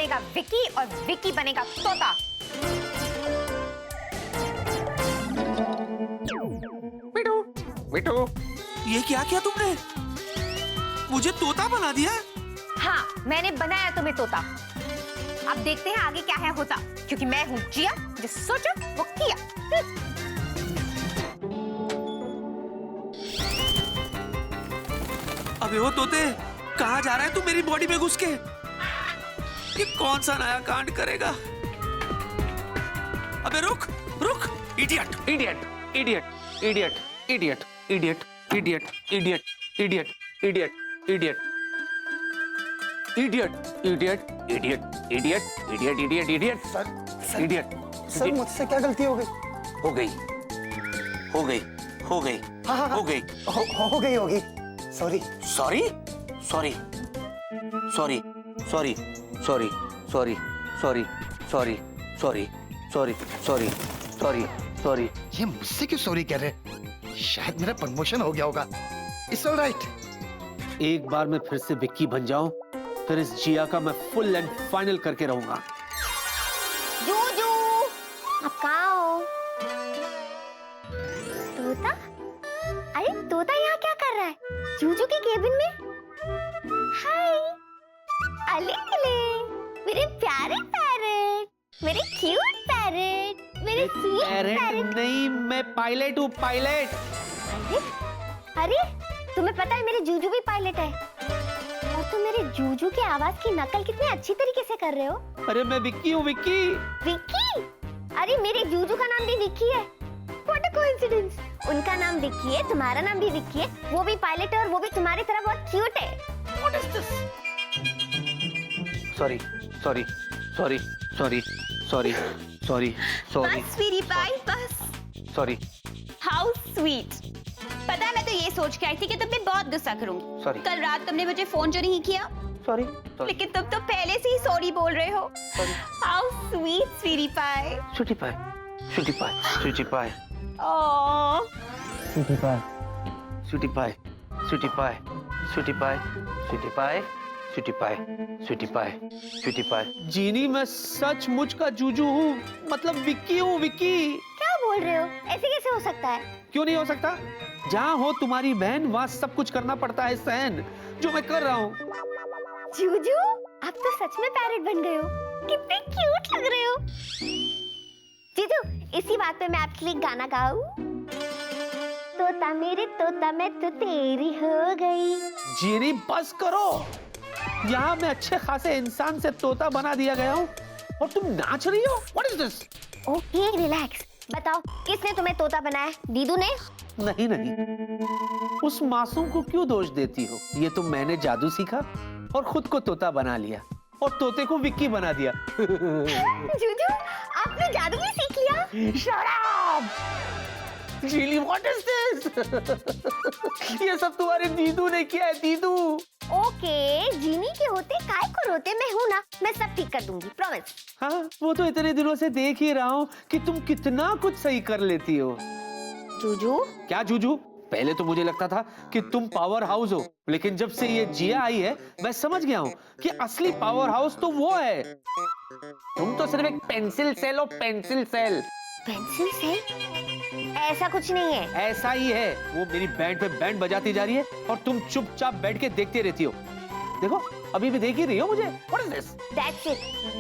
बनेगा विक्की और विक्की बनेगा तोता। मिठू, मिठू, ये क्या किया तुमने? मुझे तोता बना दिया? हाँ, मैंने बनाया तुम्हें तोता। अब देखते हैं आगे क्या है होता, क्योंकि मैं हूँ जिया, जो सोचा वो किया। अबे वो तोते, कहाँ जा रहा है तू मेरी बॉडी में घुस के? ये कौन सा नया कांड करेगा? अबे रुक, रुक, idiot, idiot, idiot, idiot, idiot, idiot, idiot, idiot, idiot, idiot, idiot, idiot, idiot, idiot, idiot, idiot, idiot, idiot, sir idiot. Sir मुझसे क्या गलती हो गई? हो गई, हो गई, हो गई, हाँ, हो गई। हो गई होगी। Sorry. Sorry, sorry, sorry, sorry, sorry, sorry, sorry, sorry, sorry, sorry, sorry, sorry, sorry. ये मुझसे क्यों सॉरी कह रहे? शायद मेरा प्रमोशन हो गया होगा। It's alright. एक बार मैं फिर से विक्की बन जाऊं, फिर इस जिया का मैं फुल एंड फाइनल करके रहूंगा। जूजू, आप कहाँ हो? तोता? अरे तोता यहाँ क्या कर रहा है? जूजू के केबिन में? हाय, अले मेरे प्यारे पैरेट, मेरे क्यूट पैरेट, मेरे स्वीट पैरेट। नहीं, मैं पायलट हूँ, पायलट। अरे, अरे, तुम्हें पता है मेरे जूजू भी पायलट है। और तुम मेरे जूजू की आवाज की नकल कितने अच्छी तरीके से कर रहे हो। अरे मैं विक्की हूँ, विक्की। विक्की? अरे मेरे जूजू का नाम भी विक्की है। What a coincidence! उनका नाम विक्की है, तुम्हारा नाम भी विक्की है, वो भी पायलट है और वो भी तुम्हारी तरह बहुत क्यूट है। What is this? Sorry, sorry, sorry, sorry, sorry, sorry, sorry, बस स्वीटी पाई, बस। Sorry, How sweet! पता है मैं तो ये सोच के आई थी कि तुम पे बहुत गुस्सा करूंगी। Sorry. कल रात तुमने मुझे फोन जो नहीं किया, सॉरी, लेकिन तुम तो पहले से ही सॉरी बोल रहे हो। How sweet, Sweety pi. Sweety pi, Sweety pi, Sweety pi, Oh. Sweety पाई, स्वीटी पाई, स्वीटी पाई, स्वीटी पाई, स्वीटी पाई, स्वीटी पाई, स्वीटी पाई, स्वीटी पाई। जीनी, मैं सचमुच का जूजू हूँ, मतलब विक्की हूँ, विक्की। क्या बोल रहे हो? ऐसे कैसे हो सकता है? क्यों नहीं हो सकता? जहाँ हो तुम्हारी बहन, वहाँ सब कुछ करना पड़ता है सहन, जो मैं कर रहा हूँ। जूजू, आप तो सच में पैरेट बन गए हो। कितने क्यूट लग रहे हो। जीजू, इसी बात पे मैं आपके लिए गाना गाऊं? तोता मेरे तोता, मैं तो तेरी हो गई। जीनी, बस करो। यहाँ मैं अच्छे खासे इंसान से तोता बना दिया गया हूँ और तुम नाच रही हो। What is this? Okay, relax. बताओ, किसने तुम्हें तोता बनाया? दीदू ने? नहीं नहीं, उस मासूम को क्यों दोष देती हो? ये तो मैंने जादू सीखा और खुद को तोता बना लिया और तोते को विक्की बना दिया। जूजू, आपने जादू भी सीख लिया? Shut up! Really, what is this? ये सब तुम्हारे दीदू ने किया है, दीदू। ओके, जीनी के होते काय को रोते, मैं हूं ना, मैं सब ठीक कर दूंगी, प्रॉमिस। हाँ, वो तो इतने दिनों से देख ही रहा हूँ कि तुम कितना कुछ सही कर लेती हो। जूजू? क्या जूजू? पहले तो मुझे लगता था कि तुम पावर हाउस हो, लेकिन जब से ये जिया आई है, मैं समझ गया हूँ कि असली पावर हाउस तो वो है। तुम तो सिर्फ एक पेंसिल सेल हो, पेंसिल सेल। पेंसिल से? ऐसा कुछ नहीं है। ऐसा ही है। वो मेरी बैंड पे बैंड बजाती जा रही है और तुम चुपचाप बैठ के देखते रहती हो। देखो, अभी भी देख ही रही हो मुझे। What is this? That's it.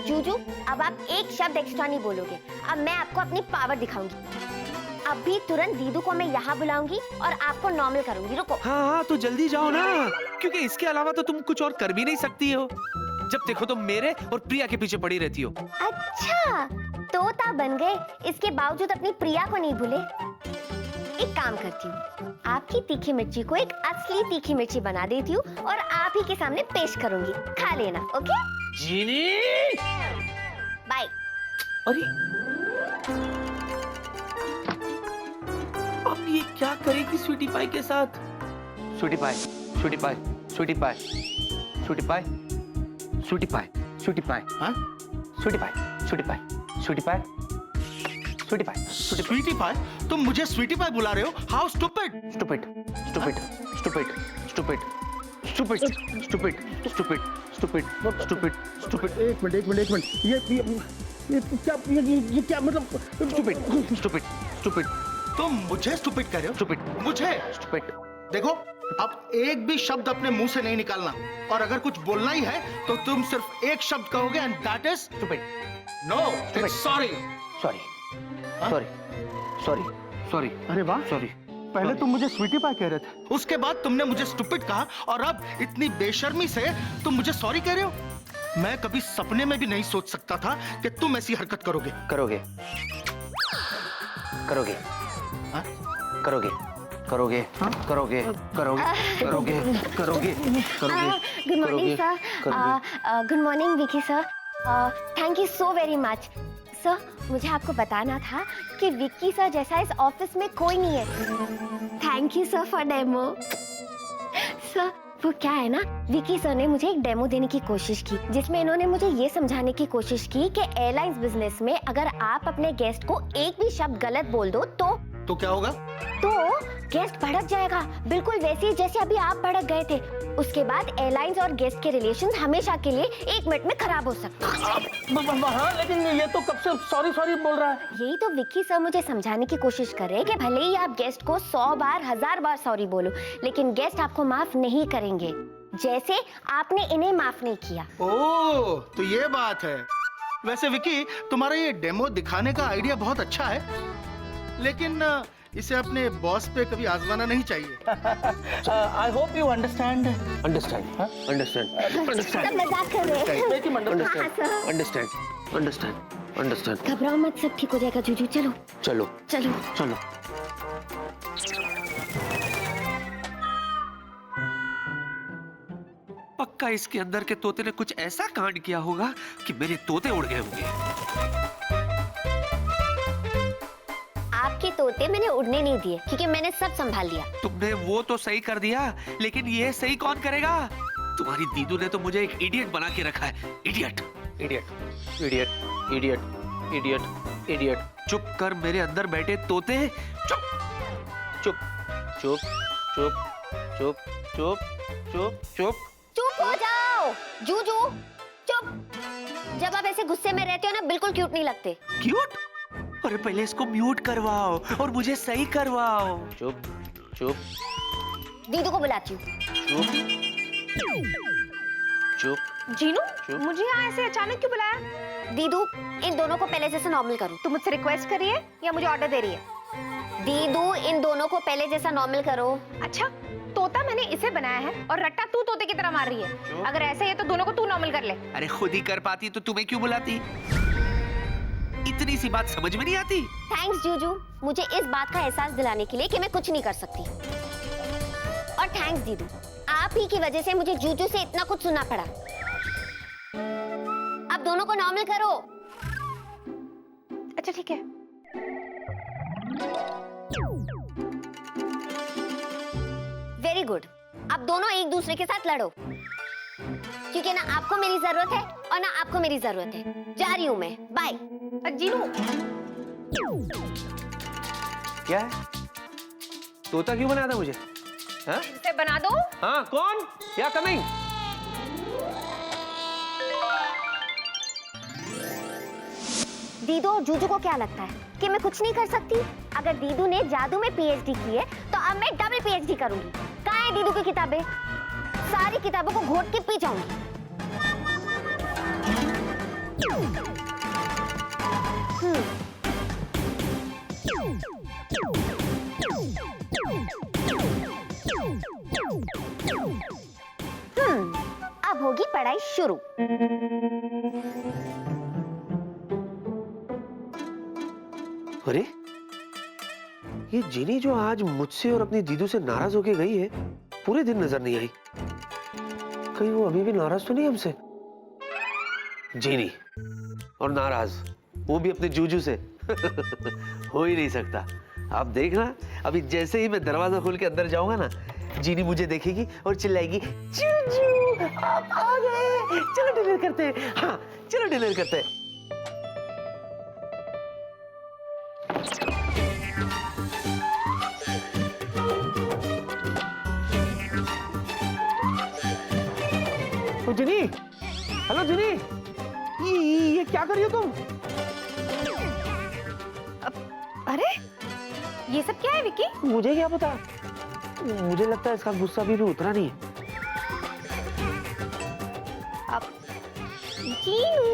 Juju, अब आप एक शब्द एक्स्ट्रा नहीं बोलोगे। अब मैं आपको अपनी पावर दिखाऊंगी। अभी तुरंत दीदू को मैं यहाँ बुलाऊंगी और आपको नॉर्मल करूंगी। रुको। हाँ हाँ, तो जल्दी जाओ ना, क्योंकि इसके अलावा तो तुम कुछ और कर भी नहीं सकती हो। जब देखो तुम मेरे और प्रिया के पीछे पड़ी रहती हो। अच्छा, तोता बन गए, इसके बावजूद अपनी प्रिया को नहीं भूले। एक काम करती हूँ, आपकी तीखी मिर्ची को एक असली तीखी मिर्ची बना देती हूँ और आप ही के सामने पेश करूंगी। खा लेना, ओके? जीनी! बाय। अरे, अब ये क्या करेगी स्वीटी पाई के साथ? स्वीटी पाई, स्वीटी पाई, स्वीटी पाई, स्वीटी पाई, स्वीटी पाई, स्वीटी पाई, हाँ? स्वीटी पाई, स्वीटी पाई, स्वीटी पाई, स्वीटी पाई, स्वीटी पाई? तुम मुझे स्वीटी पाई बुला रहे हो? How stupid! Stupid, stupid, stupid, stupid, stupid, stupid, stupid, stupid stupid stupid एक मिनट ये क्या मतलब स्टूपिड स्टूपिड स्टूपिड तुम मुझे स्टूपिड कह रहे हो? स्टूपिड मुझे? स्टूपिड देखो, अब एक भी शब्द अपने मुंह से नहीं निकालना, और अगर कुछ बोलना ही है तो तुम सिर्फ एक शब्द कहोगे, and that is stupid no, it's sorry. Sorry sorry sorry sorry अरे वाह, सॉरी पहले तुम मुझे स्वीटी पाई कह रहे थे। उसके बाद तुमने मुझे स्टूपिड कहा, और अब इतनी बेशर्मी से तुम मुझे सॉरी कह रहे हो? मैं कभी सपने में भी नहीं सोच सकता था कि तुम ऐसी हरकत करोगे। करोगे करोगे हाँ? करोगे करोगे करोगे करोगे करोगे करोगे good morning sir. Good morning Vicky sir. Thank you so very much sir. मुझे आपको बताना था कि विक्की सर जैसा इस ऑफिस में कोई नहीं है। Thank you sir for demo. Sir वो क्या है ना, विकी सर ने मुझे एक डेमो देने की कोशिश की, जिसमें इन्होंने मुझे ये समझाने की कोशिश की कि एयरलाइंस बिजनेस में अगर आप अपने गेस्ट को एक भी शब्द गलत बोल दो तो क्या होगा? तो गेस्ट भड़क जाएगा, बिल्कुल वैसे ही जैसे अभी आप भड़क गए थे। उसके बाद एयरलाइंस और गेस्ट के रिलेशंस हमेशा के लिए 1 मिनट में खराब हो सकते हैं। हाँ, लेकिन ये तो कब से सॉरी सॉरी बोल रहा है। यही तो विक्की सर मुझे समझाने की कोशिश कर रहे हैं कि भले ही आप गेस्ट को 100 बार 1000 बार सॉरी बोलो, लेकिन गेस्ट आपको माफ नहीं करेंगे, जैसे आपने इन्हें माफ नहीं किया। ओह, तो ये बात है। वैसे विकी, तुम्हारा ये डेमो दिखाने का आइडिया बहुत अच्छा है, लेकिन इसे अपने बॉस पे कभी आजमाना नहीं चाहिए। I hope you understand. Understand understand सब मजाक कर रहे हैं। हाँ, सर। Understand understand understand. घबराओ मत, सब ठीक हो जाएगा। जूजू चलो चलो चलो चलो। पक्का इसके अंदर के तोते ने कुछ ऐसा कांड किया होगा कि मेरे तोते उड़ गए होंगे। आपके तोते मैंने उड़ने नहीं दिए, क्योंकि मैंने सब संभाल लिया। तुमने वो तो सही कर दिया, लेकिन ये सही कौन करेगा? तुम्हारी दीदू ने तो मुझे एक इडियट बना के रखा है। Idiot idiot idiot idiot idiot idiot. चुप कर मेरे अंदर बैठे तोते, चुप चुप चुप चुप चुप चुप चुप चुप। चुप हो जाओ जूजू, चुप। जब आप ऐसे गुस्से में रहते हो ना, बिल्कुल क्यूट नहीं लगते। क्यूट? अरे पहले इसको म्यूट करवाओ और मुझे सही करवाओ। चुप चुप दीदू को बुलाती हूँ। चुप चुप। जीनू, चुप। मुझे यहाँ ऐसे अचानक क्यों बुलाया? दीदू, इन दोनों को पहले जैसा नॉर्मल करो। तुम मुझसे रिक्वेस्ट करी है या मुझे ऑर्डर दे रही है? दीदू, इन दोनों को पहले जैसा नॉर्मल करो। अच्छा, तोता मैंने इसे बनाया है और रट्टा तू तोते की तरह मार रही है। अगर ऐसा ही है तो दोनों को तू नॉर्मल कर ले। अरे खुद ही कर पाती तो तुम्हें क्यों बुलाती? इतनी सी बात समझ में नहीं आती? थैंक्स जूजू, मुझे इस बात का एहसास दिलाने के लिए कि मैं कुछ नहीं कर सकती। और थैंक्स दीदू, आप ही की वजह से मुझे जूजू से इतना कुछ सुनना पड़ा। अब दोनों को नॉर्मल करो। अच्छा ठीक है। Very good. अब दोनों एक दूसरे के साथ लड़ो, क्योंकि ना आपको मेरी जरूरत है और ना आपको मेरी जरूरत है। जा रही हूँ मैं, बाय। जीनू, क्या है? तोता क्यों बनाया था मुझे? हाँ? इसे बना दो। हाँ, कौन? या कमिंग? दीदू और जूजू को क्या लगता है कि मैं कुछ नहीं कर सकती? अगर दीदू ने जादू में पीएचडी की है, तो अब मैं डबल पीएचडी करूंगी। कहाँ है दीदू की किताबें? सारी किताबों को घोट के पी जाऊंगी। अब होगी पढ़ाई शुरू। अरे ये जिनी जो आज मुझसे और अपनी दीदू से नाराज होके गई है, पूरे दिन नजर नहीं आई। कहीं वो अभी भी नाराज तो नहीं हमसे? जिनी और नाराज, वो भी अपने जूजू से। हो ही नहीं सकता। आप देखना, अभी जैसे ही मैं दरवाजा खोल के अंदर जाऊंगा ना, जीनी मुझे देखेगी और चिल्लाएगी, जूजू आप आ गए, चलो डिनर करते हैं। हाँ चलो डिनर करते हैं। जिनी, हेलो जिनी, ये क्या कर रही हो तुम? अरे ये सब क्या है विकी? मुझे क्या पता, मुझे लगता है इसका गुस्सा भी उतरा नहीं है। अब जीनू,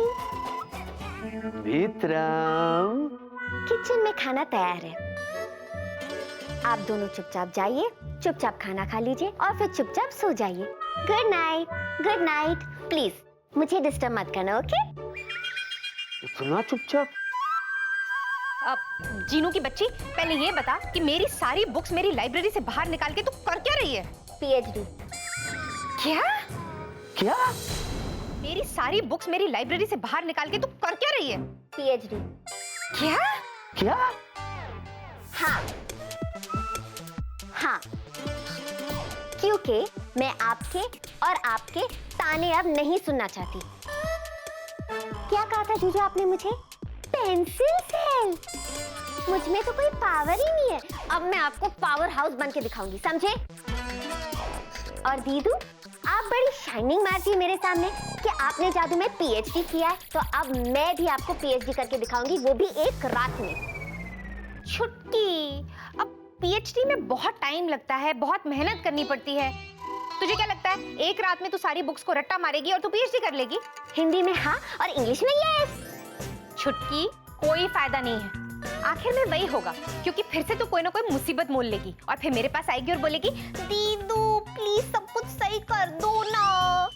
विक्रम, किचन में खाना तैयार है। आप दोनों चुपचाप जाइए, चुपचाप खाना खा लीजिए और फिर चुपचाप सो जाइए। Good night, good night. Please मुझे डिस्टर्ब मत करना, ओके? इतना चुपचाप? अब जीनू की बच्ची, पहले ये बता कि मेरी सारी बुक्स मेरी लाइब्रेरी से बाहर निकाल के तू कर क्या रही है? पीएचडी। क्या? क्या? मेरी सारी बुक्स मेरी लाइब्रेरी से बाहर निकाल के तू कर क्या रही है? पीएचडी। क्या? क्या? हाँ हाँ, क्योंकि मैं आपके और आपके ताने अब नहीं सुनना चाहती। क्या कहा था जीजू आपने मुझे? Pencil cell. मुझ में तो कोई पावर ही नहीं है। अब मैं आपको पावर हाउस बन के दिखाऊंगी, समझे? और दीदू, आप बड़ी शाइनिंग मारती है मेरे सामने कि आपने जादू में पीएचडी किया है, तो अब मैं भी आपको पीएचडी करके दिखाऊंगी, वो भी एक रात में। छुटकी, अब पीएचडी में बहुत टाइम लगता है, बहुत मेहनत करनी पड़ती है। तुझे क्या लगता है एक रात में तू सारी बुक्स को रट्टा मारेगी और तू पीएचडी कर लेगी? हिंदी में हाँ और इंग्लिश में यस। छुटकी, कोई फायदा नहीं है। आखिर में वही होगा, क्योंकि फिर से तू कोई ना कोई मुसीबत मोल लेगी और फिर मेरे पास आएगी और बोलेगी, दीदू प्लीज सब कुछ सही कर दो ना।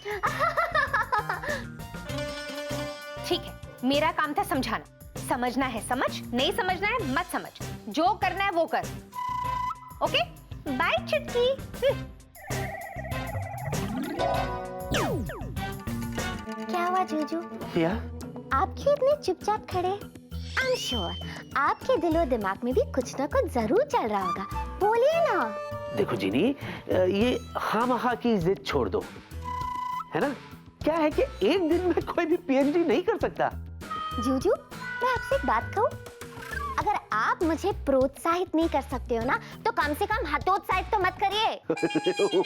ठीक है, मेरा काम था समझाना। समझना है समझ, नहीं समझना है मत समझ। जो करना है वो कर। ओके, बाय छुटकी। क्या हुआ जीजू? क्या? आप क्यों इतने चुपचाप खड़े? आई एम श्योर आपके दिलो दिमाग में भी कुछ ना कुछ जरूर चल रहा होगा, बोलिए ना। देखो जिनी, ये खामखा की जिद छोड़ दो, है ना? क्या है कि एक दिन में कोई भी पीएचडी नहीं कर सकता। जीजू, मैं आपसे एक बात कहूं, अगर आप मुझे प्रोत्साहित नहीं कर सकते हो ना, तो कम से कम हतोत्साहित तो मत करिए।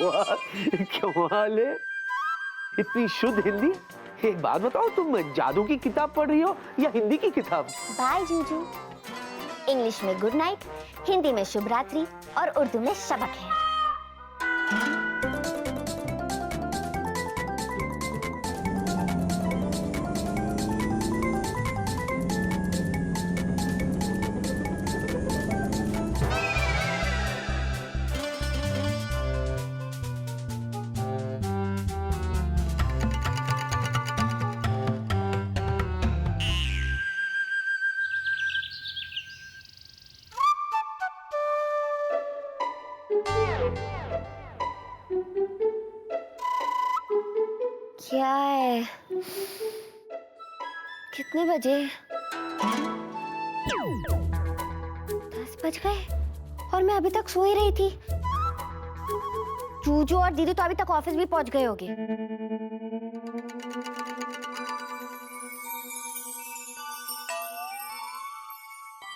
वाह, कमाल है, इतनी शुद्ध हिंदी। एक बात बताओ, तुम जादू की किताब पढ़ रही हो या हिंदी की किताब? बाय जीजू। इंग्लिश में गुड नाइट, हिंदी में शुभ रात्रि और उर्दू में शब खैर। क्या है? कितने बजे? 10 बज गए और मैं अभी तक सो ही रही थी। जूजू और दीदी तो अभी तक ऑफिस भी पहुंच गए होंगे।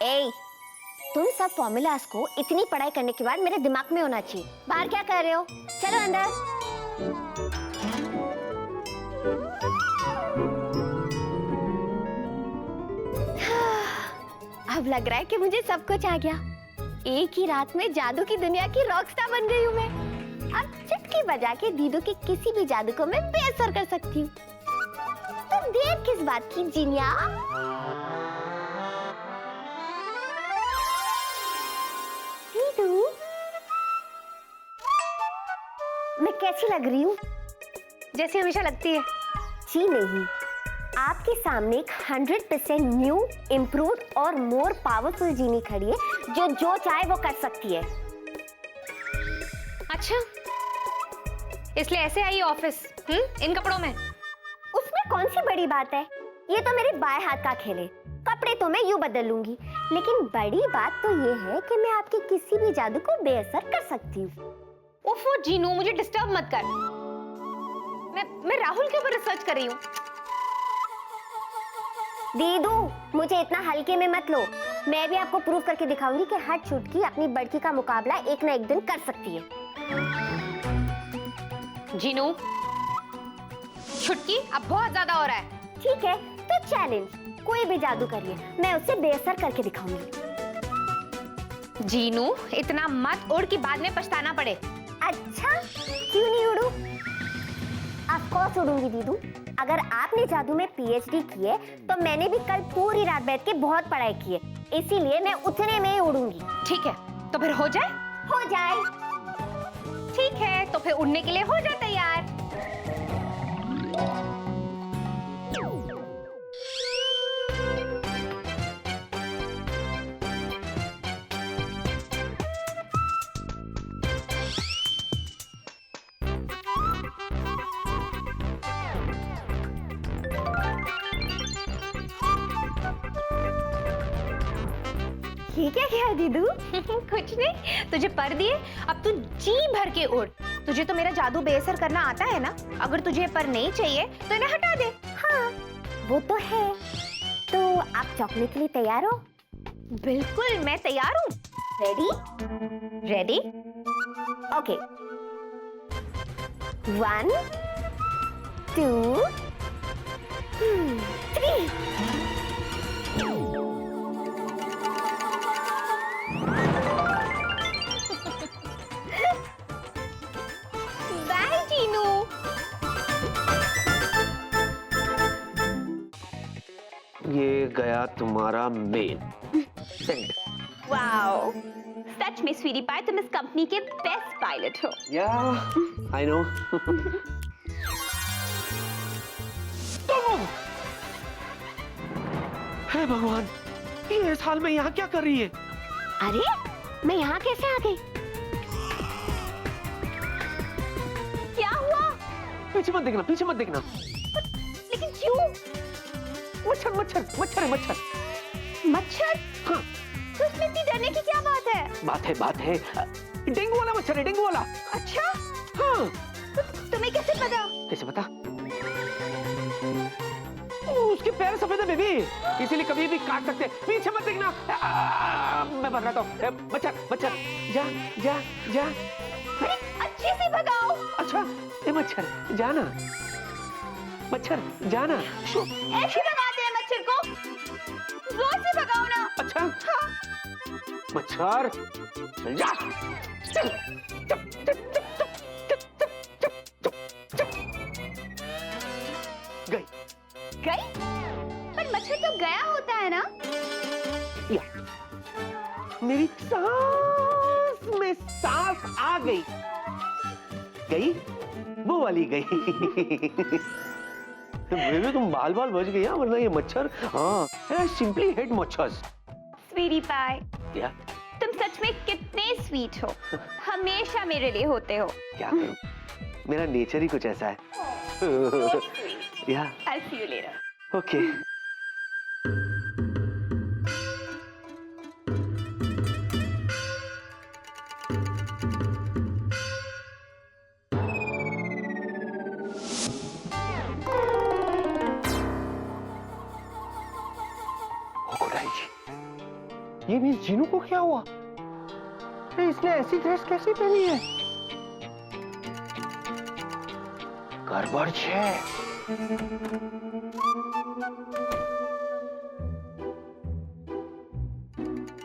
ए, तुम सब फॉर्मूलास को इतनी पढ़ाई करने के बाद मेरे दिमाग में होना चाहिए। बाहर क्या कर रहे हो? चलो अंदर। अब लग रहा है कि मुझे सब कुछ आ गया। एक ही रात में जादू की दुनिया की रॉकस्टार बन गई हूँ मैं। अब चुटकी बजा के दीदू के किसी भी जादू को मैं बेअसर कर सकती हूँ। तो देर किस बात की जिनिया? दीदू, मैं कैसी लग रही हूँ? जैसी हमेशा लगती है। जी नहीं, आपके सामने एक 100% न्यू, इम्प्रूव और मोर पावरफुल जीनी खड़ी है जो चाहे वो कर सकती है। अच्छा, इसलिए ऐसे आई ऑफिस इन कपड़ों में? उसमें कौन सी बड़ी बात है? ये तो मेरे बाएं हाथ का खेल है। कपड़े तो मैं यूं बदल लूंगी, लेकिन बड़ी बात तो ये है कि मैं आपके किसी भी जादू को बेअसर कर सकती हूँ। ओफो जीनू, मुझे डिस्टर्ब मत कर। मैं राहुल के ऊपर रिसर्च कर रही हूँ। दीदू, मुझे इतना हल्के में मत लो। मैं भी आपको प्रूव करके दिखाऊंगी कि हर छुटकी अपनी बड़की का मुकाबला एक ना एक दिन कर सकती है। जीनू, छुटकी अब बहुत ज्यादा हो रहा है। ठीक है तो चैलेंज, कोई भी जादू करिए, मैं उससे बेअसर करके दिखाऊंगी। जीनू इतना मत उड़ कि बाद में पछताना पड़े। अच्छा क्यों नहीं उड़ू? Of course उड़ूंगी दीदू। अगर आपने जादू में पीएचडी की है तो मैंने भी कल पूरी रात बैठ के बहुत पढ़ाई की है, इसीलिए मैं उतने में ही उड़ूंगी। ठीक है तो फिर हो जाए। हो जाए। ठीक है तो फिर उड़ने के लिए हो जाए तैयार। ये क्या किया दीदू? कुछ नहीं, तुझे पर दिए, अब तू जी भर के उड़। तुझे तो मेरा जादू बेअसर करना आता है ना, अगर तुझे पर नहीं चाहिए तो इन्हें हटा दे। हाँ वो तो है। तो आप चौकने के लिए तैयार हो? बिल्कुल मैं तैयार हूँ। रेडी? रेडी? ओके 1 2 3। बाय जीनू। ये गया तुम्हारा मेल। सेंड। वाओ, सच में स्वीटी पाई तुम इस कंपनी के बेस्ट पायलट हो। या आई नो। हे भगवान, ये इस हाल में यहाँ क्या कर रही है? अरे मैं यहाँ कैसे आ गई? क्या हुआ? पीछे मत देखना, पीछे मत देखना। लेकिन क्यों? मच्छर मच्छर मच्छर है मच्छर। मच्छर? हाँ। तो इसमें इतनी डरने की क्या बात है? बात है डेंगू वाला मच्छर है, डेंगू वाला। अच्छा हाँ। तुम्हें कैसे पता? कैसे पता? उसके पैर सफेद है बेबी, इसीलिए कभी भी काट सकते। पीछे मत देखना। मैं बताता हूँ। मच्छर मच्छर जा जा जा। अरे अच्छे से भगाओ। अच्छा ये मच्छर जाना, मच्छर जाना। ऐसे भगाते हैं मच्छर को, जोर से भगाओ ना। अच्छा हाँ। मच्छर चल जा। चल चुप चुप चुप चुप चुप चुप चुप चुप। गई गई? पर मच्छर तो गया होता है ना? या मेरी सांस में सांस आ गई। गई वो वाली गई। बेबी तुम बाल बाल बच गई, वरना ये मच्छर। हाँ आई सिंपली हेट मच्छर। स्वीटी पाई क्या? तुम सच में कितने स्वीट हो, हमेशा मेरे लिए होते हो। क्या करूं, मेरा नेचर ही कुछ ऐसा है। या I'll see you later. Okay. ये मिस जीनू को क्या हुआ? अरे इसने ऐसी ड्रेस कैसे पहनी है? गड़बड़ है।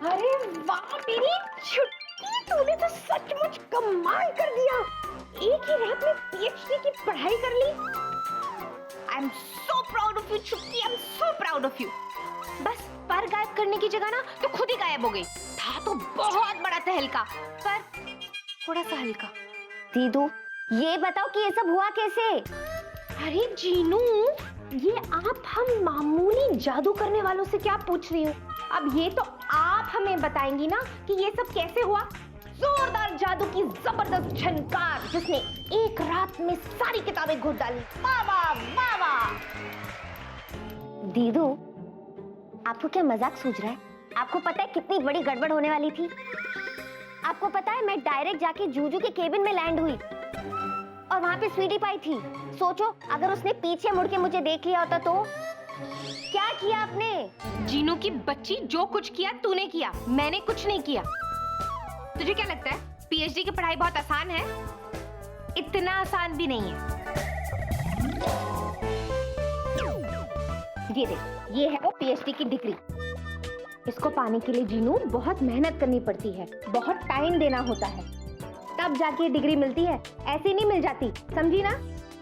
अरे वाह मेरी छुट्टी, तूने तो सचमुच कमाल कर दिया। एक ही रात में पीएचडी की पढ़ाई कर ली। I am so proud of you छुट्टी, I am so proud of you. बस पर गायब करने की जगह ना तो खुद ही गायब हो गई। था तो बहुत बड़ा तहलका, पर थोड़ा सा हल्का। दीदू ये बताओ कि ये सब हुआ कैसे? अरे जीनू, ये आप हम मामूली जादू करने वालों से क्या पूछ रही हो? अब ये तो आप हमें बताएंगी ना कि ये सब कैसे हुआ। जोरदार जादू की जबरदस्त झनकार जिसने एक रात में सारी किताबें घोट डाली। वाह वाह वाह वाह। दीदू आपको क्या मजाक सूझ रहा है? आपको पता है कितनी बड़ी गड़बड़ होने वाली थी? आपको पता है मैं डायरेक्ट जाके जूजू के केबिन में लैंड हुई और वहां पे स्वीटी पाई थी। सोचो अगर उसने पीछे मुड़ के मुझे देख लिया होता तो। क्या किया आपने? जीनू की बच्ची, जो कुछ किया तूने किया, मैंने कुछ नहीं किया। तुझे क्या लगता है पीएचडी की पढ़ाई बहुत आसान है? इतना आसान भी नहीं है। ये देख, ये है वो पीएचडी की डिग्री। इसको पाने के लिए जीनू बहुत मेहनत करनी पड़ती है, बहुत टाइम देना होता है, तब जाके ये डिग्री मिलती है, ऐसे नहीं मिल जाती, समझी ना?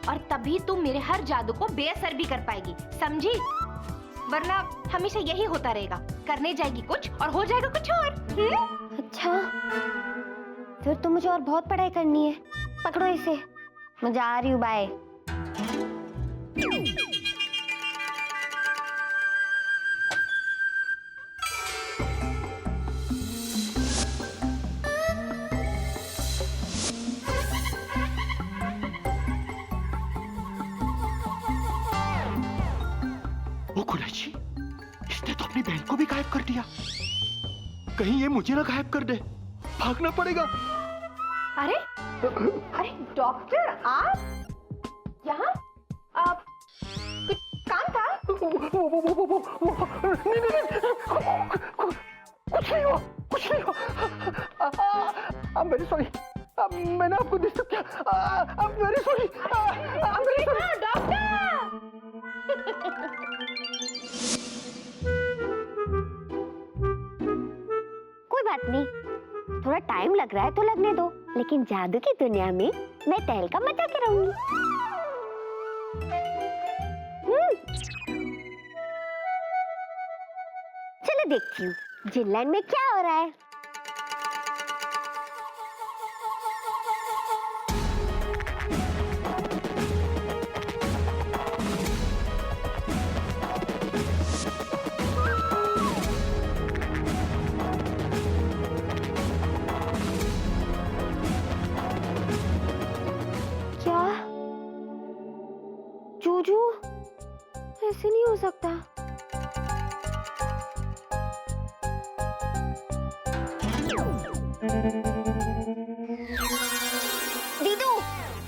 और तभी तुम मेरे हर जादू को बेअसर भी कर पाएगी, समझी? वरना हमेशा यही होता रहेगा, करने जाएगी कुछ और हो जाएगा कुछ और। अच्छा, फिर तो मुझे और बहुत पढ़ाई करनी है। पकड़ो इसे, मैं जा रही हूँ, बाय। वो कुरैशी, इसने तो अपनी बहन को भी गायब कर दिया। कहीं ये मुझे ना गायब कर दे, भागना पड़ेगा। अरे अरे डॉक्टर, आप यहाँ? आप कुछ काम था? नहीं, कुछ नहीं हुआ। I'm very sorry. मैंने आपको डिस्टर्ब किया। I'm very sorry. I'm very sorry. Doctor! कोई बात नहीं, थोड़ा टाइम लग रहा है तो लगने दो, लेकिन जादू की दुनिया में मैं तहलका मचा के रहूंगी। चलो देखती हूँ जिनलैंड में क्या हो रहा है। क्या जूजू, ऐसे नहीं हो सकता। दीदू!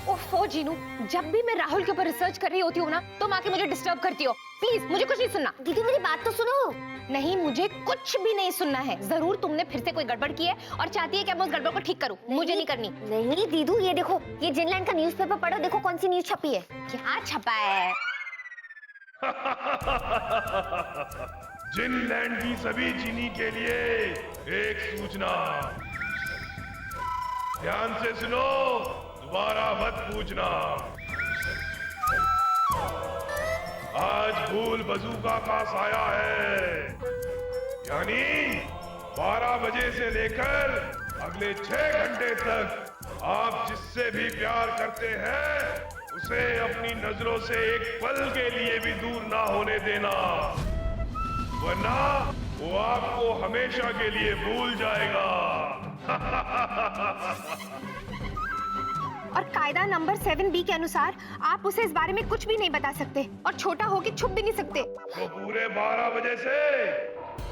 ओफो जीनू, जब भी मैं राहुल के ऊपर रिसर्च कर रही होती हूँ ना, तुम आके मुझे डिस्टर्ब करती हो। प्लीज मुझे कुछ नहीं सुनना। दीदी मेरी बात तो सुनो। नहीं, मुझे कुछ भी नहीं सुनना है। जरूर तुमने फिर से कोई गड़बड़ की है और चाहती है कि मैं उस गड़बड़ को ठीक करूं। मुझे नहीं करनी। नहीं दीदू, ये देखो, ये जिनलैंड का न्यूज़पेपर पढ़ो, देखो कौन सी न्यूज़ छपी है। क्या छपा है? जिनलैंड की सभी चीनी के लिए एक सूचना। ध्यान से सुनो, दोबारा मत पूछना। आज भूल बजूका का साया है, यानी 12 बजे से लेकर अगले 6 घंटे तक आप जिससे भी प्यार करते हैं उसे अपनी नजरों से एक पल के लिए भी दूर ना होने देना, वरना वो आपको हमेशा के लिए भूल जाएगा। और कायदा नंबर 7B के अनुसार आप उसे इस बारे में कुछ भी नहीं बता सकते और छोटा होके छुप भी नहीं सकते। तो पूरे 12 बजे से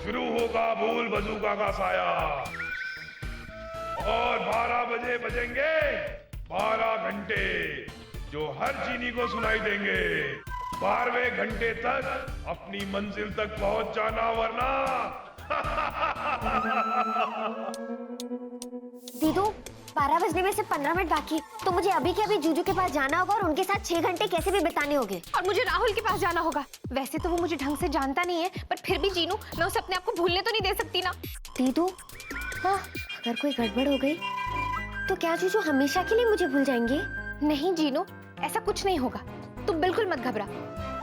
शुरू होगा भूल बजूका का साया और 12 बजे बजेंगे 12 घंटे जो हर चीनी को सुनाई देंगे। 12वें घंटे तक अपनी मंजिल तक पहुंच जाना, वरना दीदू 12 बजने में से 15 मिनट बाकी, तो मुझे अभी के अभी जूजू के पास जाना होगा और उनके साथ 6 घंटे कैसे भी बिताने होंगे। और मुझे राहुल के पास जाना होगा। वैसे तो वो मुझे ढंग से जानता नहीं है, पर फिर भी जीनू, मैं उसे अपने आप को भूलने तो नहीं दे सकती ना। दीदू, हाँ, अगर कोई गड़बड़ हो गई तो क्या जूजू हमेशा के लिए मुझे भूल जाएंगे? नहीं जीनू, ऐसा कुछ नहीं होगा। तुम बिल्कुल मत घबरा।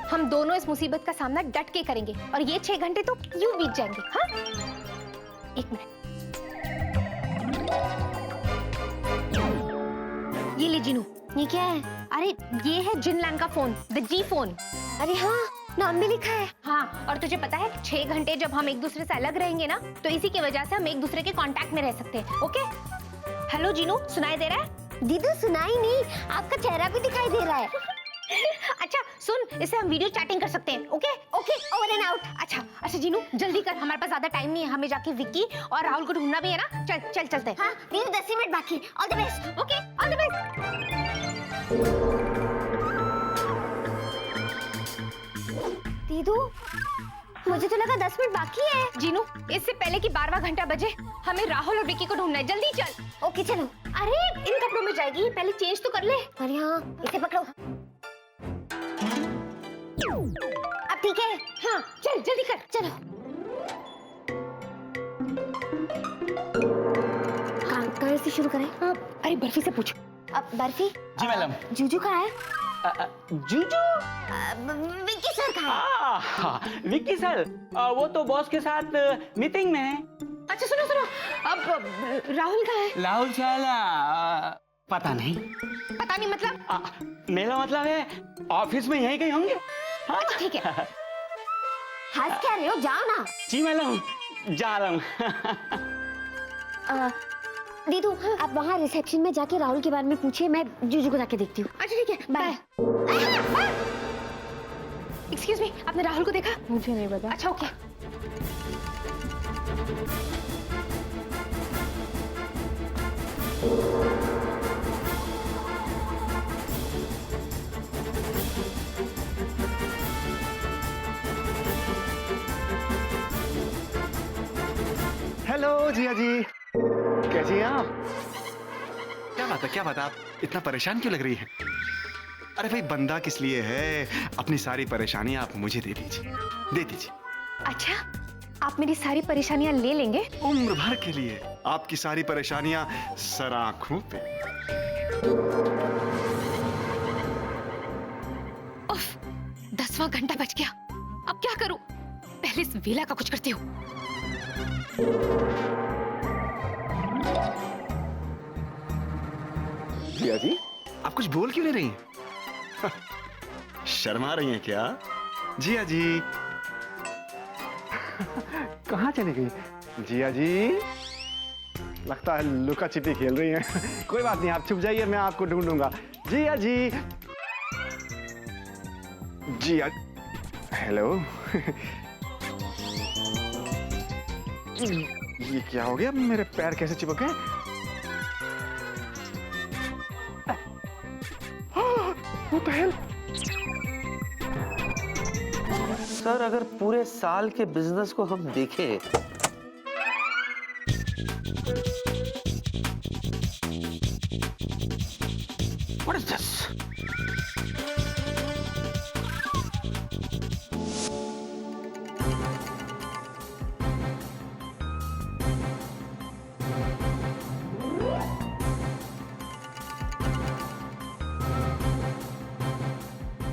हम दोनों इस मुसीबत का सामना डट के करेंगे और ये 6 घंटे तो यूं बीत जाएंगे। हाँ, एक मिनट, ये ले जीनू। ये क्या है? अरे ये है जिनलैंड का फोन, द जी फोन। अरे हाँ, नाम भी लिखा है। हाँ, और तुझे पता है 6 घंटे जब हम एक दूसरे से अलग रहेंगे ना, तो इसी की वजह से हम एक दूसरे के कांटेक्ट में रह सकते हैं। ओके? हेलो जीनू, सुनाई दे रहा है? दीदू सुनाई नहीं, आपका चेहरा भी दिखाई दे रहा है। अच्छा सुन, इससे हम वीडियो चैटिंग कर सकते हैं। Okay okay, over and out. अच्छा जीनू, जल्दी कर, हमारे पास ज्यादा टाइम नहीं है, हमें जाके विक्की और राहुल को ढूंढना भी है ना। चल चल चलते हैं। हाँ दीदू, 10 मिनट बाकी। All the best. Okay, all the best. दीदू, मुझे तो लगा 10 मिनट बाकी है। जीनू, इससे पहले कि 12वां घंटा बजे हमें राहुल और विक्की को ढूंढना है। जल्दी चल। ओके चलो। अरे इन कपड़ों में जाएगी, पहले चेंज तो कर ले। अरे हाँ, इसे पकड़ो। अब ठीक है? चल जल्दी कर। चलो। कहाँ से शुरू करें? अरे बर्फी से पूछो। अब बर्फी। जी मैडम। जूजू कहाँ है? जूजू। विक्की सर कहाँ है? विक्की सर वो तो बॉस के साथ मीटिंग में है। अच्छा सुनो सुनो, अब राहुल कहाँ है? राहुल सर पता नहीं। पता नहीं मतलब? मेरा मतलब है ऑफिस में यहीं कहीं होंगे। अच्छा ठीक है। हंस क्या रहे हो? जाओ ना। जी मैडम, जा रहा हूँ। दीदू, आप वहाँ रिसेप्शन में जाके राहुल के बारे में पूछिए, मैं जूजू को जाके देखती हूँ। अच्छा ठीक है, बाय। एक्सक्यूज मी, आपने राहुल को देखा? मुझे नहीं पता। अच्छा ओके। हेलो जिया जी, कैसी हैं आप? क्या बात है, क्या बात है, आप इतना परेशान क्यों लग रही है? अरे भाई, बंदा किस लिए है? अपनी सारी परेशानियां आप मुझे दे दीजिए, दे दीजिए। अच्छा, आप मेरी सारी परेशानियां ले लेंगे? उम्र भर के लिए आपकी सारी परेशानियां सर आंखों पे। उफ, 10वां घंटा बज गया। अब क्या करूं? पहले इस वेला का कुछ करती हूँ। जिया जी, आप कुछ बोल क्यों नहीं रही हैं? शर्मा रही हैं क्या? जिया जी। कहाँ चली गई जिया जी? लगता है लुका छिपी खेल रही हैं। कोई बात नहीं, आप छुप जाइए, मैं आपको ढूंढूंगा। जिया जी। जिया, हेलो। ये क्या हो गया? मेरे पैर कैसे चिपक गए? What the hell? सर, अगर पूरे साल के बिजनेस को हम देखें, What is this?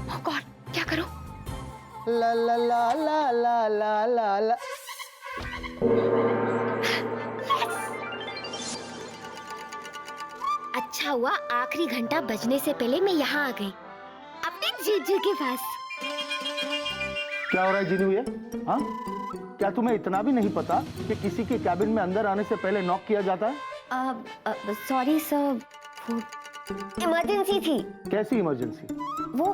Oh God, क्या करूं? ला ला ला ला ला ला ला ला। अच्छा हुआ आखिरी घंटा बजने से पहले मैं यहाँ आ गई, अपने जीजू के पास। क्या हो रहा है जीनू ये? हाँ? क्या तुम्हें इतना भी नहीं पता कि किसी के कैबिन में अंदर आने से पहले नॉक किया जाता है? सॉरी सर, इमरजेंसी थी। कैसी इमरजेंसी? वो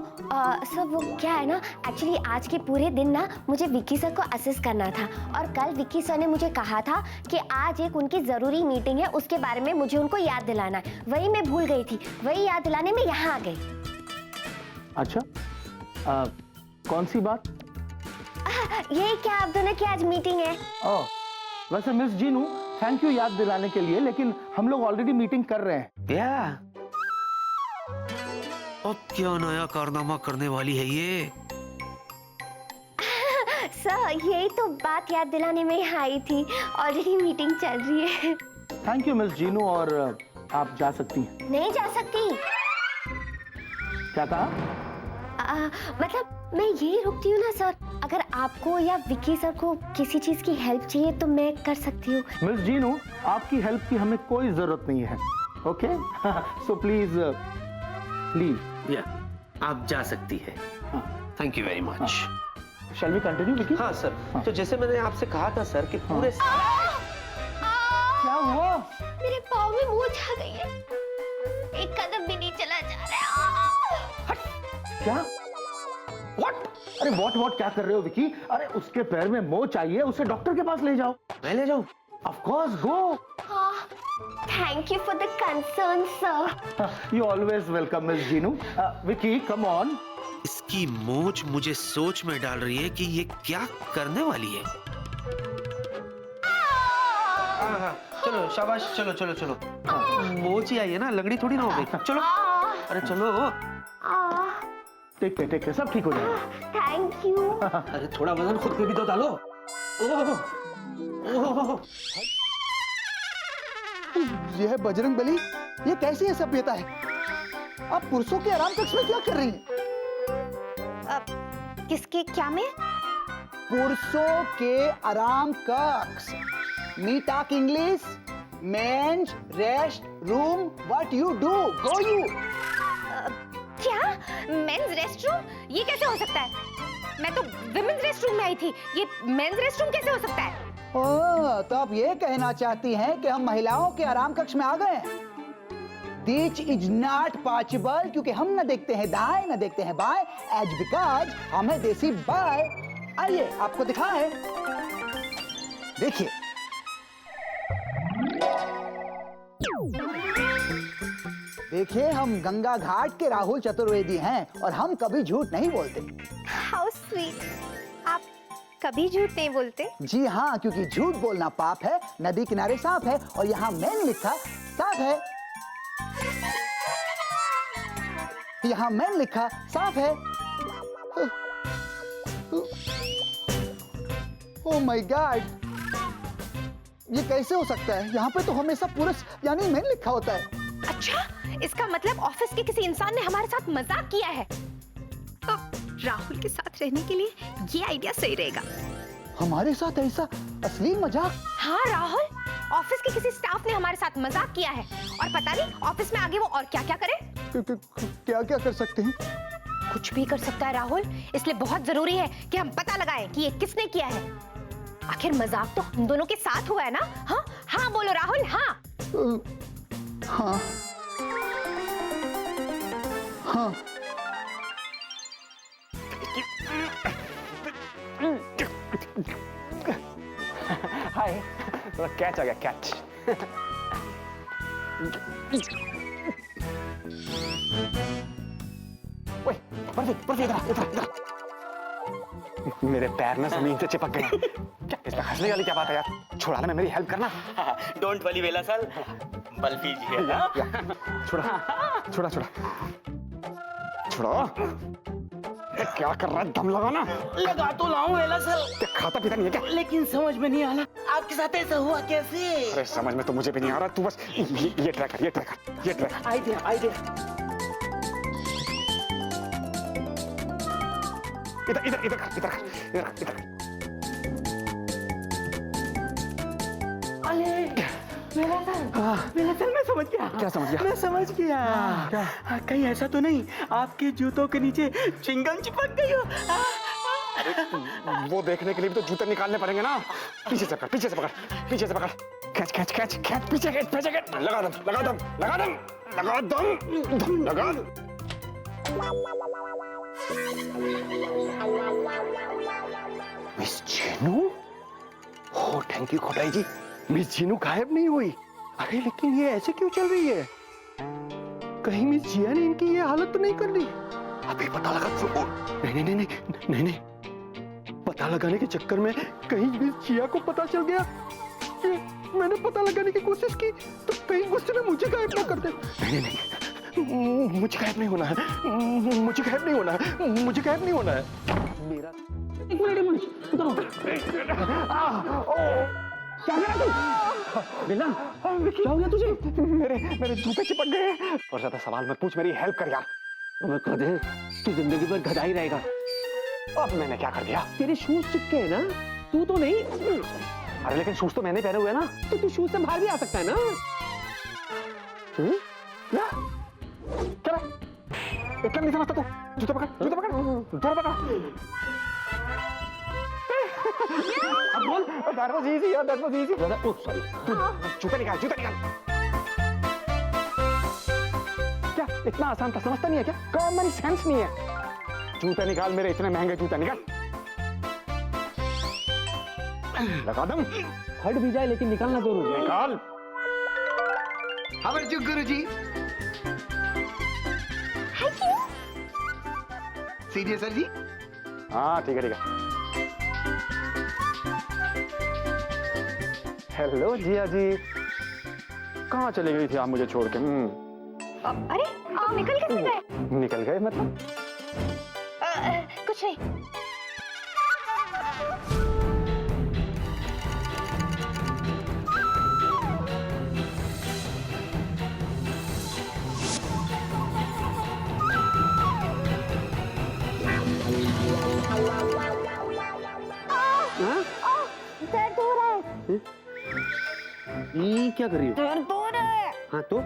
सर, वो क्या है ना, एक्चुअली आज के पूरे दिन ना मुझे विक्की सर को असिस्ट करना था, और कल विक्की सर ने मुझे कहा था कि आज एक उनकी ज़रूरी मीटिंग है, उसके बारे में मुझे उनको याद दिलाना है। वही मैं भूल गई थी, वही याद दिलाने में यहाँ आ गई। अच्छा, कौन सी बात? यही क्या आप दोनों की आज मीटिंग है? ओह, वैसे मिस जीनू, थैंक यू याद दिलाने के लिए, लेकिन हम लोग ऑलरेडी मीटिंग कर रहे हैं। क्या? अब क्या नया कारनामा करने वाली है ये? सर, यही तो बात याद दिलाने में यहाँ आई थी, ऑलरेडी मीटिंग चल रही है। थैंक यू मिस जीनू, और आप जा सकती हैं। नहीं जा सकती। क्या कहा? मतलब मैं यही रुकती हूँ ना सर, अगर आपको या विक्की सर को किसी चीज की हेल्प चाहिए तो मैं कर सकती हूँ। मिस जीनू, आपकी हेल्प की हमें कोई जरूरत नहीं है। Okay, so please leave. Yeah, आप जा सकती है। Thank you very much. Shall we continue Vicky? हाँ सर, तो जैसे मैंने आपसे कहा था सर कि पूरे क्या हुआ? मेरे पाँव में मोच आ गई है, एक कदम भी नहीं चला जा रहा। क्या? What? अरे what क्या कर रहे हो विकी? अरे उसके पैर में मोच आई है, उसे डॉक्टर के पास ले जाओ। मैं ले जाऊं? Of course, go. Thank you for the concern, sir. You always welcome, Miss Jeenu. Vicky, come on. इसकी मोच मुझे सोच में डाल रही है कि ये क्या करने वाली है। हाँ, चलो शाबाश, चलो चलो चलो। मोच ही आई है ना, लगड़ी थोड़ी ना हो गई। चलो, अरे चलो। टेक के सब ठीक हो जाएगा। Thank you. अरे थोड़ा वजन खुद पे भी तो डालो। ओह ये है बजरंग बली, ये कैसी है सभ्यता है? आप पुरुषों के आराम कक्ष में क्या कर रही हैं? किसके क्या में? पुरुषों के आराम कक्ष। Me talk English. Men's rest room. What you do? Go you. क्या मेंस रेस्टरूम? ये कैसे हो सकता है? मैं तो विमेंस रेस्टरूम में आई थी, ये मेंस रेस्टरूम कैसे हो सकता है? ओह, तो आप ये कहना चाहती हैं कि हम महिलाओं के आराम कक्ष में आ गए? This is not possible, क्योंकि हम न देखते हैं दाएं न देखते हैं बाएं, as because हम है देसी बाय। आइए आपको दिखाएं। देखिए, देखिए हम गंगा घाट के राहुल चतुर्वेदी हैं और हम कभी झूठ नहीं बोलते। How sweet. आप कभी झूठ नहीं बोलते? जी हाँ, क्योंकि झूठ बोलना पाप है, नदी किनारे सांप है और यहाँ मैंने लिखा साफ है। यहाँ मैंने लिखा साफ है। ओह माय गॉड, ये कैसे हो सकता है? यहाँ पे तो हमेशा पुरुष यानी मैंने लिखा होता है। अच्छा, इसका मतलब ऑफिस के किसी इंसान ने हमारे साथ मजाक किया है। राहुल के साथ रहने के लिए ये आइडिया सही रहेगा। हमारे साथ ऐसा असली मजाक? हाँ राहुल, ऑफिस के किसी स्टाफ ने हमारे साथ मजाक किया है और पता नहीं ऑफिस में आगे वो और क्या क्या करे। क्या क्या कर सकते हैं? कुछ भी कर सकता है राहुल, इसलिए बहुत जरूरी है कि हम पता लगाएं कि ये किसने किया है। आखिर मजाक तो हम दोनों के साथ हुआ है ना? हाँ हाँ बोलो राहुल। हाँ हाँ हाँ। हाय, कैच आ गया, कैच। ओए, बर्फी इधर। मेरे पैर में जमीन से चिपक गए। क्या इसमें हंसने वाली क्या बात है यार? छोड़ा ना, मैं मेरी हेल्प करना। डोंट वरी वेला सर, बल्फी जी है। छोड़ा। क्या कर रहा है? दम लगाना। लगा तो लाऊं वेला सर, क्या खाता पीता नहीं है क्या? लेकिन समझ में नहीं आ रहा आपके साथ ऐसा हुआ कैसे? अरे समझ में तो मुझे भी नहीं आ रहा। तू बस ये ट्राई कर। आइडिया। इधर। वेला सर मैं समझ गया। क्या समझ गया? मैं समझ गया। क्या? कहीं ऐसा तो नहीं आपके जूतों के नीचे चिंगम चिपक गई हो? वो देखने के लिए भी तो जूते निकालने पड़ेंगे ना। पीछे से पकड़। खींच। पीछे खींच। लगा दम। Miss Jeenu? Oh thank you Khotai ji. Miss Jeenu गायब नहीं हुई। अरे लेकिन ये ऐसे क्यों चल रही है? कहीं मिस जिया ने इनकी ये हालत तो नहीं कर दी? अभी पता लगा। नहीं। पता लगाने के चक्कर में कहीं मिस जिया को पता चल गया कि मैंने पता लगाने की कोशिश की, तो कहीं गुस्से में मुझे गायब ना कर दे। नहीं, मुझे गायब नहीं होना है। मेरा क्या हो गया तुझे? मेरे जूते चिपक गए। और ज्यादा सवाल मत पूछ, मेरी हेल्प कर यार। तू जिंदगी भर गधा ही रहेगा। अब मैंने क्या कर दिया? तेरे शूज चिपके हैं ना, तू तो नहीं। अरे लेकिन शूज तो मैंने पहने हुए ना। तो तू शूज से बाहर भी आ सकता है ना। क्या इतना नहीं समझता तू? जूते पकड़। अब बोल। That was easy. Sorry. जूता निकाल। क्या इतना आसान था? समझता नहीं है क्या? कॉमन सेंस नहीं है। जूते निकाल, मेरे इतने महंगे जूते निकाल। लगा दम। हट भी जाए लेकिन निकालना जरूर है। निकाल। हमारे गुरुजी। सीरियस सर जी? हाँ ठीक है। हेलो जिया जी, कहाँ चली गई थी आप मुझे छोड़ के? अरे आप निकल कैसे गए? निकल गए मतलब? कुछ नहीं। दर्द हो रहा है। क्या कर रही हो? दर्द हो रहा है। हाँ तो